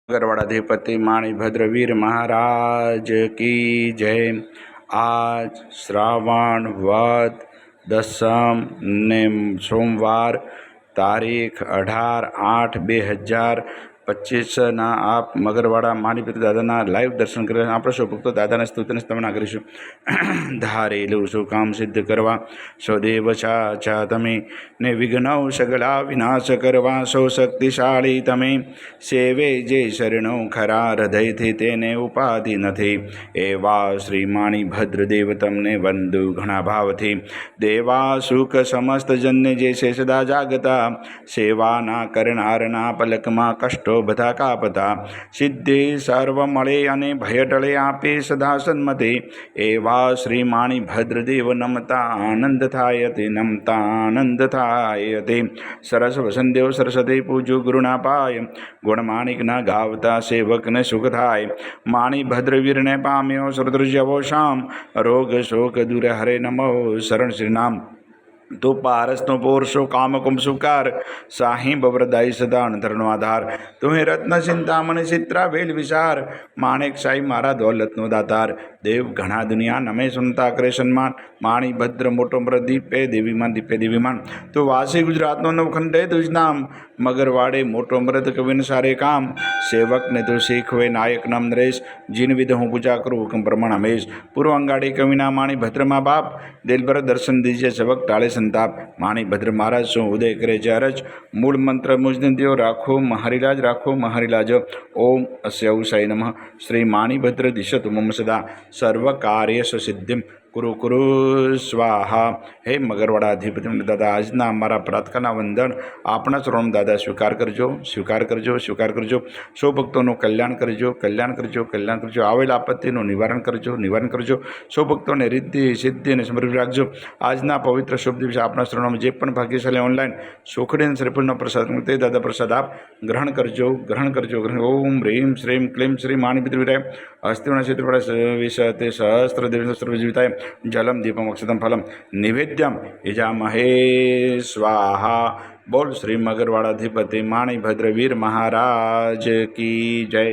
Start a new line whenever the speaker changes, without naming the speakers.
गढ़वाड़ाधिपति माणिभद्रवीर महाराज की जय। आज श्रावण वद दसम ने सोमवार तारीख 18/8/2025 आप मगरवाड़ा माणिभद्र दादा लाइव दर्शन कर आप सौ भक्तो दादा स्तुति स्तमना करीशू। धारेलू सु काम सिद्ध करवा सौदेव चा तमे ने विघ्नौ सगला विनाश करवा सौ शक्तिशाળી तमे सेवे जे शरणौ खरा हृदयથી તેને ઉપાધિ નથી એવા શ્રી માણિભદ્રદેવ તમને વંદુ ઘણા ભાવથી દેવા સુખ સમસ્ત જનને જે છે સદા જાગતા સેવાના કરનારના પલકમાં કષ્ટો બધા કાપતા સિદ્ધિ સર્વ મળે અને ભય ટળે આપે સદા સન્મતે એવા શ્રી માણિભદ્રદેવ નમતા આનંદ થાય તે નમતા આનંદ થાય તે સરસ વસંતદેવ સરસ્વતી પૂજુ ગુરુના પાય ગુણમાણિકના ગાવતા સેવકને સુખ થાય માણિભદ્રવીરને પામ્યો સુરદ્રુજ્યવો શામ રોગ શોક દૂર હરે નમો શરણ શ્રીનામ તો પારસનો પોરશો કામકુમ સુકાર સાહી બવરદાઈ સદા અંતરનો આધાર તુહે રત્ન ચિંતામણ ચિત્રા વેલ વિચાર માણેક સાઈ મારા દોલતનો દાતાર દેવ ઘણા દુનિયા નમે સુનતા કરે સન્માન માણિભદ્ર મોટો મૃત દીપે દેવીમાન દીપે દેવીમાન તો વાસી ગુજરાતનો નવખંડે તુજ નામ મગરવાડે મોટો મૃત કવિન સારે કામ સેવકને તો શીખવે નાયક નામ નરેશ જીન વિધ હું પૂજા કરું હુકમ પ્રમાણ હમેશ પૂર્વ અંગાડી કવિના માણિભદ્રમાં બાપ દિલભર દર્શન દીજે સેવક ટાળે સંતાપ માણિભદ્ર મહારાજ શું ઉદય કરે છે અરજ મૂળ મંત્ર મુજને દ્યો રાખો મહારીલાજ ઓમ અસ્ય સાઈ નમઃ શ્રી માણિભદ્ર દિશતુ મમ સદા સર્વ કાર્ય સિદ્ધિમ કુરુ કુરુ સ્વાહા। હે મગરવાડા અધિપતિ દાદા આજના અમારા પ્રાર્થના વંદન આપણા ચરણોમાં દાદા સ્વીકાર કરજો સૌ ભક્તોનું કલ્યાણ કરજો આવેલા આપત્તિનું નિવારણ કરજો સૌ ભક્તોને રિદ્ધિ સિદ્ધિ અને સમૃદ્ધિ રાખજો। આજના પવિત્ર શુભ દિવસે આપણા ચરણોમાં જે પણ ભાગ્યશાળી ઓનલાઈન સોખડી અને શ્રીફળનો પ્રસાદ તે દાદા પ્રસાદ આપ ગ્રહણ કરજો। ઓમ હ્રીમ શ્રીમ ક્લીમ શ્રી માણિભદ્ર વિરાય હસ્તિવર્ણ ક્ષેત્રપડા વિશતે સહસ્ત્ર દેવજીવિતાય જલમ દીપમ અક્ષતમ ફલમ નિવેદ્યમ યજામહે સ્વાહા। બોલ શ્રી મગરવાડાધિપતિ માણિભદ્ર વીર મહારાજ કી જય।